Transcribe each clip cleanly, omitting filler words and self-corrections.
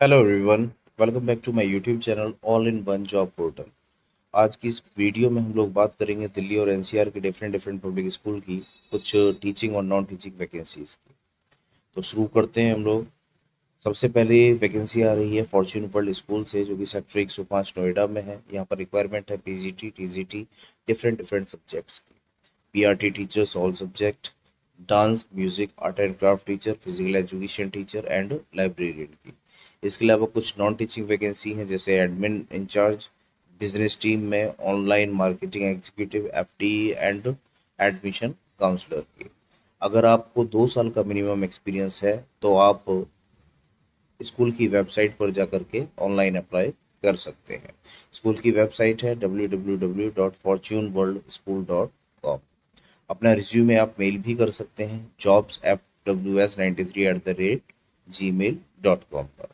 Hello everyone. Welcome back to my YouTube channel all in one job portal. आज की इस video में हम लोग बात करेंगे दिल्ली और एनसीआर के डिफरेंट डिफरेंट पब्लिक स्कूल की कुछ टीचिंग और नॉन टीचिंग वैकेंसीज की। तो शुरू करते हैं हम लोग। सबसे पहले वैकेंसी आ रही है फॉर्च्यून वर्ल्ड स्कूल से, जो कि सेक्टर 105 नोएडा में है। यहाँ पर रिक्वायरमेंट है PGT TGT different different subjects की, PRT teachers all subject, dance music art and craft teacher, physical education teacher and librarian की। इसके अलावा कुछ नॉन टीचिंग वैकेंसी हैं, जैसे एडमिन इंचार्ज, बिजनेस टीम में online marketing executive, FD and admission counsellor की। अगर आपको 2 साल का मिनिमम एक्सपीरियंस है तो आप स्कूल की वेबसाइट पर जा करके ऑनलाइन अप्लाई कर सकते हैं। स्कूल की वेबसाइट है www.fortuneworldschool.com। अपना रिज्यूमे आप मेल भी कर सकते हैं jobsfws93@gmail.com पर।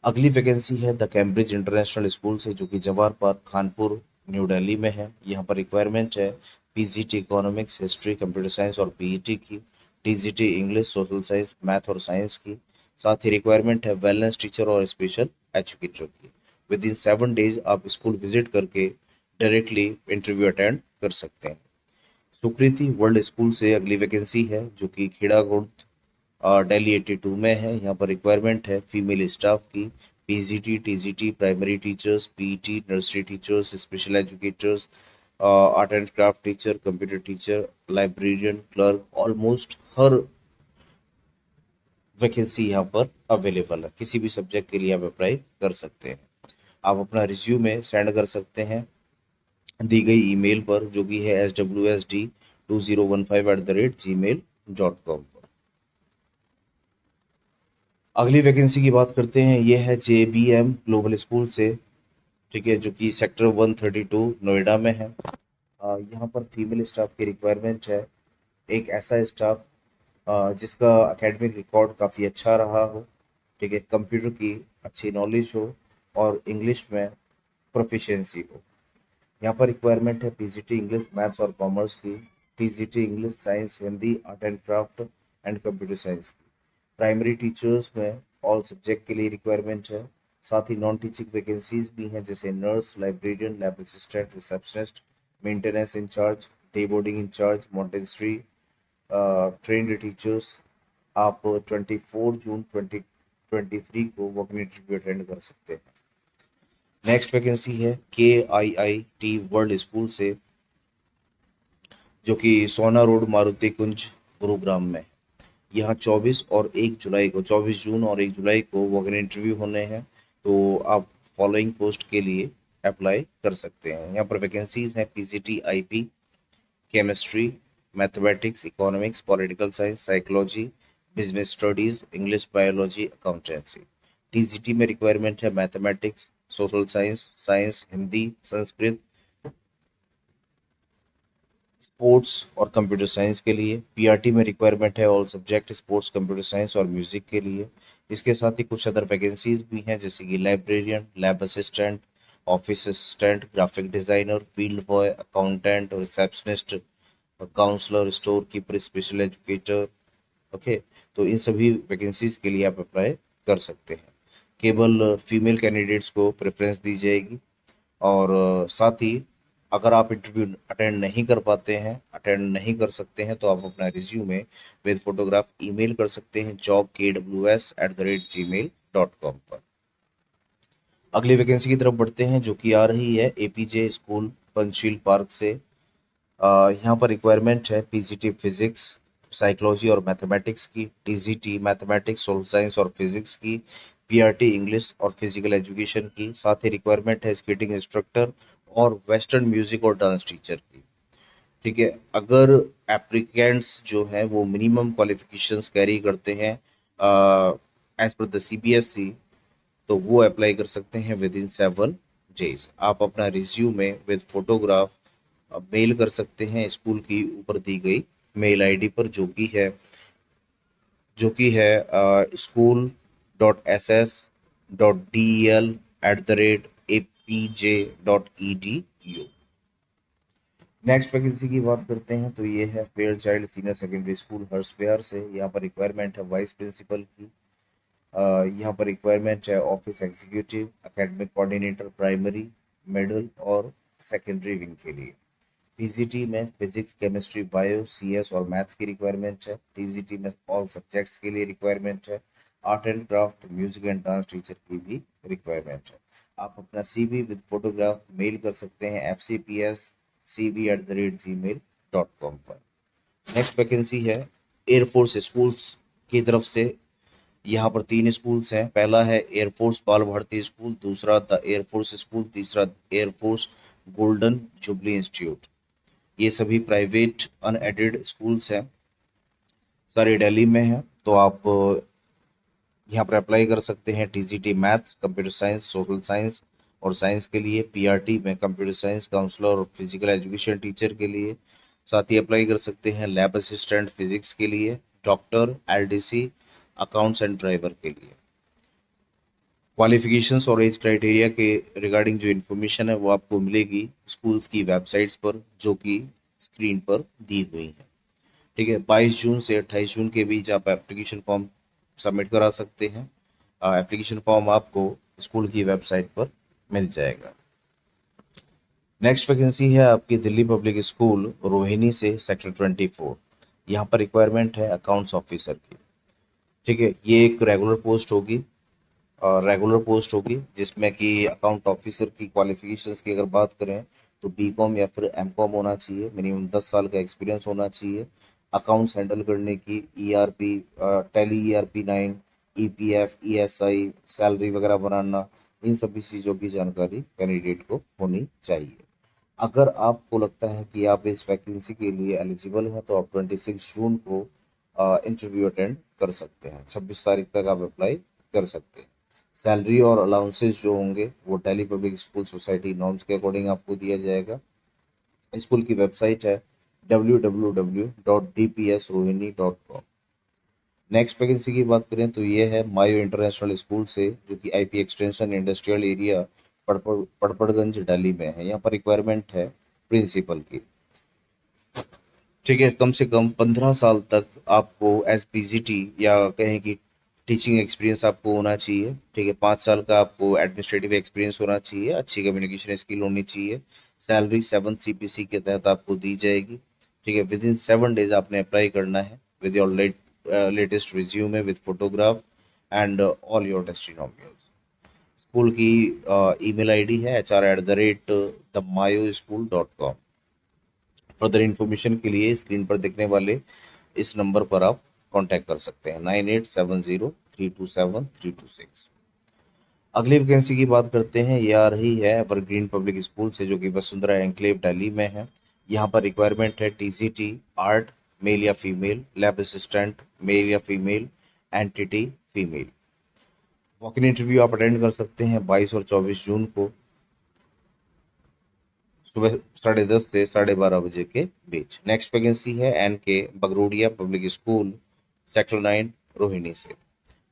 अगली वैकेंसी है द कैम्ब्रिज इंटरनेशनल स्कूल से, जो कि जवाहर पार्क कानपुर न्यू दिल्ली में है। यहाँ पर रिक्वायरमेंट है PGT economics history computer science और पीईटी की, TGT English social science math और साइंस की। साथ ही रिक्वायरमेंट है वेलनेस टीचर और स्पेशल एजुकेटर की। विद इन 7 डेज आप स्कूल विजिट करके डायरेक्टली इंटरव्यू अटेंड कर सकते हैं। सुकृति वर्ल्ड स्कूल से अगली वैकेंसी है, जो कि खेड़ागुड़ दिल्ली 82 में है। यहाँ पर रिक्वायरमेंट है फीमेल स्टाफ की, PGT TGT primary teachers, PET nursery teachers, special educators, art and craft teacher, computer teacher, librarian, clerk. Almost her vacancy यहाँ पर अवेलेबल है। किसी भी सब्जेक्ट के लिए आप अप्लाई कर सकते हैं। आप अपना रिज्यूमे सेंड कर सकते हैं दी गई ईमेल पर, जो कि है swsd2015@gmail.com। अगली वैकेंसी की बात करते हैं। ये है जेबीएम ग्लोबल स्कूल से, ठीक है, जो कि सेक्टर 132 नोएडा में है। यहाँ पर फीमेल स्टाफ की रिक्वायरमेंट है। एक ऐसा स्टाफ जिसका एकेडमिक रिकॉर्ड काफ़ी अच्छा रहा हो, ठीक है, कंप्यूटर की अच्छी नॉलेज हो और इंग्लिश में प्रोफिशिएंसी हो। यहाँ पर रिक्वायरमेंट है पीजीटी इंग्लिश मैथ्स और कॉमर्स की, TGT English science Hindi art and craft and computer science की। प्राइमरी टीचर्स में ऑल सब्जेक्ट के लिए रिक्वायरमेंट है। साथ ही नॉन टीचिंग वैकेंसीज भी हैं, जैसे nurse, librarian, lab assistant, receptionist, maintenance incharge, day boarding incharge, Montessori trained teachers. आप 24 जून 2023 को वॉक इन इंटरव्यू अटेंड कर सकते हैं। नेक्स्ट वैकेंसी है के आई आई टी वर्ल्ड स्कूल से, जो कि सोना रोड मारुति कुंज गुरुग्राम में है। यहाँ 24 जून और 1 जुलाई को वॉक इन इंटरव्यू होने हैं। तो आप फॉलोइंग पोस्ट के लिए अप्लाई कर सकते हैं। यहाँ पर वैकेंसीज हैं PGT IP, chemistry, mathematics, economics, political science, psychology, business studies, English, biology, accountancy. TGT में रिक्वायरमेंट है mathematics, social science, science, Hindi, Sanskrit, sports और कंप्यूटर साइंस के लिए। पीआरटी में रिक्वायरमेंट है all subject sports computer science और म्यूजिक के लिए। इसके साथ ही कुछ अदर वैकेंसीज भी हैं, जैसे कि librarian, lab assistant, office assistant, graphic designer, field boy, accountant, receptionist, counsellor, store keeper, special educator. Okay, तो इन सभी वैकेंसीज के लिए आप अप्लाई कर सकते हैं। केवल फीमेल कैंडिडेट्स को प्रेफरेंस दी जाएगी। और साथ ही अगर आप इंटरव्यू अटेंड नहीं कर सकते हैं, तो आप अपना रिज्यूमे विद फोटोग्राफ ईमेल कर सकते हैं jobkws@gmail.com पर। अगली वैकेंसी की तरफ बढ़ते हैं, जो कि आ रही है एपीजे स्कूल पंचशील पार्क से। यहाँ पर रिक्वायरमेंट है पीजीटी फिजिक्स, साइकोलॉजी और मैथमेटिक्स की, टीजीटी मैथमेटिक्स सोशल साइंस और फिजिक्स की, पीआरटी इंग्लिश और फिजिकल एजुकेशन की। साथ ही रिक्वायरमेंट है स्केटिंग इंस्ट्रक्टर और वेस्टर्न म्यूजिक और डांस टीचर की। ठीक है, अगर एप्लीकेंट्स जो हैं वो मिनिमम क्वालिफिकेशंस कैरी करते हैं एज पर द सीबीएसई, तो वो अप्लाई कर सकते हैं विद इन 7 डेज। आप अपना रिज्यूमे विद फोटोग्राफ मेल कर सकते हैं स्कूल की ऊपर दी गई मेल आईडी पर, जो कि है school.ss.del@apj.edu। नेक्स्ट वैकेंसी की बात करते हैं, तो ये है fair child senior secondary school Harsh Vihar से। यहाँ पर रिक्वायरमेंट है वाइस प्रिंसिपल की, यहाँ पर रिक्वायरमेंट है office executive, academic coordinator primary, middle और सेकेंडरी विंग के लिए। टीजीटी में फिजिक्स, केमिस्ट्री, बायो, सीएस और मैथ्स की रिक्वायरमेंट है। टीजीटी में ऑल सब्जेक्ट्स के लिए रिक्वायरमेंट है। Art and craft, music and dance teacher की भी रिक्वायरमेंट है। आप अपना सीवी विद फोटोग्राफ मेल कर सकते हैं fcpscv@gmail.com पर। नेक्स्ट वैकेंसी है एयरफोर्स स्कूल्स की तरफ से। यहाँ पर 3 स्कूल्स हैं। पहला है एयरफोर्स बाल भारती स्कूल, दूसरा द एयरफोर्स स्कूल, तीसरा एयरफोर्स गोल्डन जुबली इंस्टीट्यूट। ये सभी प्राइवेट अनएडेड स्कूल्स हैं, सारे दिल्ली में हैं। तो आप यहाँ पर अप्लाई कर सकते हैं। TGT maths, computer science, social science और साइंस के लिए, पीआरटी में कंप्यूटर साइंस काउंसलर और फिजिकल एजुकेशन टीचर के लिए। साथ ही अप्लाई कर सकते हैं लैब असिस्टेंट फिजिक्स के लिए, doctor, LDC, accounts and driver के लिए। क्वालिफिकेशंस और एज क्राइटेरिया के रिगार्डिंग जो इन्फॉर्मेशन है वो आपको मिलेगी स्कूल्स की वेबसाइट्स पर, जो कि स्क्रीन पर दी हुई है। ठीक है, 22 जून से 28 जून के बीच आप एप्लीकेशन फॉर्म सबमिट करा सकते हैं। एप्लीकेशन फॉर्म आपको स्कूल की वेबसाइट पर मिल जाएगा। नेक्स्ट वैकेंसी है आपकी दिल्ली पब्लिक स्कूल रोहिणी से, सेक्टर 24। यहाँ पर रिक्वायरमेंट है अकाउंट्स ऑफिसर की। ठीक है, ये एक रेगुलर पोस्ट होगी जिसमें कि अकाउंट ऑफिसर की क्वालिफिकेशंस की अगर बात करें तो बीकॉम या फिर एमकॉम होना चाहिए, मिनिमम 10 साल का एक्सपीरियंस होना चाहिए। अकाउंट्स हैंडल करने की ERP, tally ERP 9, EPF, ESI, salary वगैरह बनाना, इन सभी चीज़ों की जानकारी कैंडिडेट को होनी चाहिए। अगर आपको लगता है कि आप इस वैकेंसी के लिए एलिजिबल हैं तो आप 26 जून को इंटरव्यू अटेंड कर सकते हैं। 26 तारीख तक आप अप्लाई कर सकते हैं। सैलरी और अलाउंसेस जो होंगे वो Delhi public school society norms के अकॉर्डिंग आपको दिया जाएगा। स्कूल की वेबसाइट है www.dpsrohini.com। नेक्स्ट वैकेंसी की बात करें तो ये है मायो इंटरनेशनल स्कूल से, जो कि IP extension industrial area Patparganj Delhi में है। यहाँ पर रिक्वायरमेंट है प्रिंसिपल की। ठीक है, कम से कम 15 साल तक आपको एज पीजीटी या कहें कि टीचिंग एक्सपीरियंस आपको होना चाहिए। ठीक है, 5 साल का आपको एडमिनिस्ट्रेटिव एक्सपीरियंस होना चाहिए, अच्छी कम्युनिकेशन स्किल होनी चाहिए। सैलरी 7 सीपीसी के तहत आपको दी जाएगी। ठीक है, विद इन 7 डेज आपने अप्लाई करना है with your latest resume with photograph and all your testimonials. School की ईमेल आईडी है hr@themayoSchool.com। फर्दर इन्फॉर्मेशन के लिए स्क्रीन पर दिखने वाले इस नंबर पर आप कांटेक्ट कर सकते हैं 9870327326। अगली वैकेंसी की बात करते हैं। ये आ रही है एवरग्रीन पब्लिक स्कूल से, जो कि वसुंधरा एनक्लेव दिल्ली में है। यहाँ पर रिक्वायरमेंट है टीसीटी आर्ट, मेल या फीमेल, लैब असिस्टेंट मेल या female, entity female. Walk in interview आप अटेंड कर सकते हैं 22 और 24 जून को सुबह 10:30 से 12:30 बजे के बीच। नेक्स्ट वैकेंसी है NK Bagrodia public school, sector 9 Rohini से।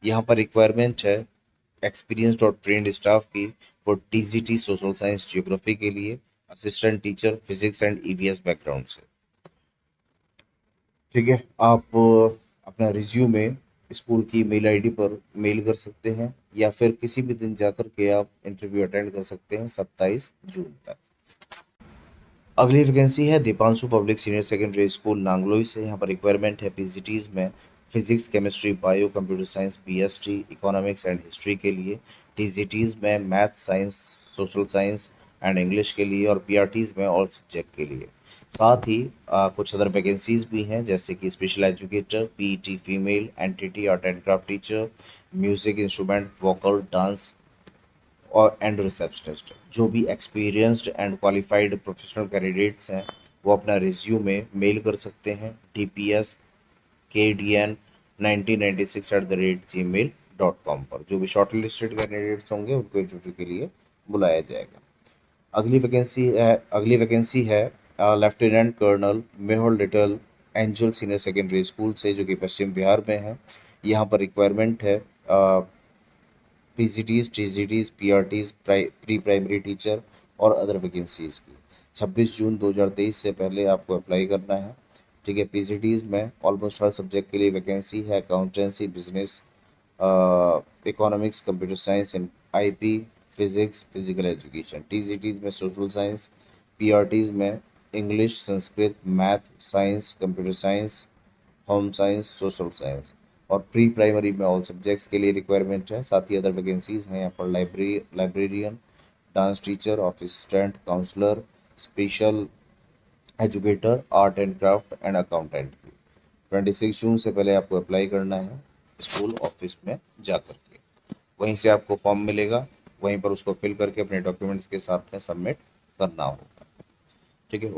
यहाँ पर रिक्वायरमेंट है एक्सपीरियंस्ड और ट्रेंड स्टाफ की for TGT social science geography के लिए, assistant teacher physics and EVS background से। ठीक है, आप अपना रिज्यूमे स्कूल की मेल आईडी पर मेल कर सकते हैं या फिर किसी भी दिन जाकर के आप इंटरव्यू अटेंड कर सकते हैं 27 जून तक। अगली वैकेंसी है Deepanshu public senior secondary school Nangloi से। यहाँ पर रिक्वायरमेंट है पीजीटीज में physics, chemistry, bio, computer science, BST, economics and history के लिए, टीजीटीज में math, science, social science and English के लिए और पीआरटीज में ऑल सब्जेक्ट के लिए। साथ ही कुछ अदर वैकेंसीज भी हैं जैसे कि special educator, PET female, entity art and craft teacher, music instrument, vocal, dance और एंड रिसेप्शनिस्ट। जो भी experienced and qualified professional candidates हैं वो अपना रिज्यूमे मेल कर सकते हैं dpskdn1996@gmail.com पर। जो भी शॉर्ट लिस्टेड कैंडिडेट्स होंगे उनको इंटरव्यू के लिए बुलाया जाएगा। अगली वैकेंसी है lieutenant colonel Mehul Little Angel senior secondary school से, जो कि पश्चिम बिहार में है। यहाँ पर रिक्वायरमेंट है PGTs, TGTs, PRTs, pre primary teacher और अदर वैकेंसीज की। 26 जून 2023 से पहले आपको अप्लाई करना है। ठीक है, पीजीटीज में ऑलमोस्ट हर सब्जेक्ट के लिए वैकेंसी है, accountancy, business, economics, computer science and IP, physics, physical education. TGTs में सोशल साइंस, पीआरटीज में English, Sanskrit, math, science, computer science, home science, social science. और प्री प्राइमरी में ऑल सब्जेक्ट्स के लिए रिक्वायरमेंट है। साथ ही अदर वैकेंसीज हैं यहाँ पर librarian, dance teacher, office assistant, counsellor, special educator, art and craft and accountant की। 26 जून से पहले आपको अप्लाई करना है स्कूल ऑफिस में जा करके। वहीं से आपको फॉर्म मिलेगा, वहीं पर उसको फिल करके अपने डॉक्यूमेंट्स के साथ में सबमिट करना होगा। ठीक है।